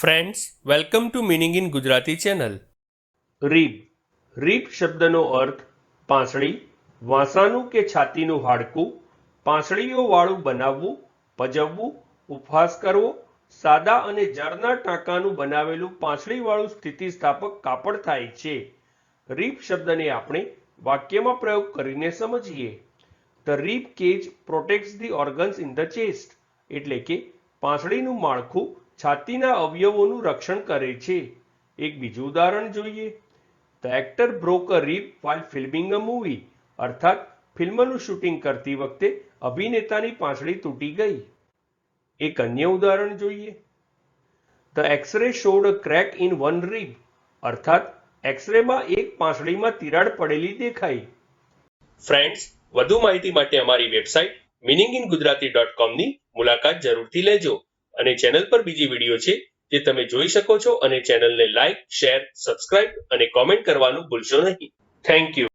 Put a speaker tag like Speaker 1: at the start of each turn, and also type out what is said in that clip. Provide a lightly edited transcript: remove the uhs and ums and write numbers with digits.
Speaker 1: Friends, welcome to meaning in Gujarati channel. Rib શબ્દનો અર્થ પાંસળી, વાંસળાનું કે છાતીનું હાડકું, પાંસળીઓવાળું બનાવવું, પજવવું, ઉપહાસ કરવો, સાદા અને જળના ટાંકાનું બનાવેલું પાંસળીવાળું સ્થિતિસ્થાપક કાપડ થાય છે. રીબ શબ્દને આપણે વાક્યમાં પ્રયોગ કરીને સમજીએ. The rib cage પ્રોટેક્ટ્સ the organs in the chest, એટલે કે પાંસળીનું માળખું છાતીના અવયવોનું રક્ષણ કરે છે. એક બીજું ઉદાહરણ જોઈએ. The actor broke a rib while filming a movie, અર્થાત ફિલ્મનું શૂટિંગ કરતી વખતે અભિનેતાની પાંસળી તૂટી ગઈ. એક અન્ય ઉદાહરણ જોઈએ. The X-ray showed a crack in one rib, અર્થાત એક્સ-રેમાં એક પાંસળીમાં તિરાડ પડેલી દેખાઈ. ફ્રેન્ડ્સ, વધુ માહિતી માટે અમારી વેબસાઇટ meaninginggujarati.com ની મુલાકાત જરૂરથી લેજો. અને ચેનલ પર બીજી વિડીયો છે જે તમે જોઈ શકો છો, અને ચેનલને લાઇક, શેર, સબસ્ક્રાઇબ અને કોમેન્ટ કરવાનું ભૂલશો નહીં. Thank you.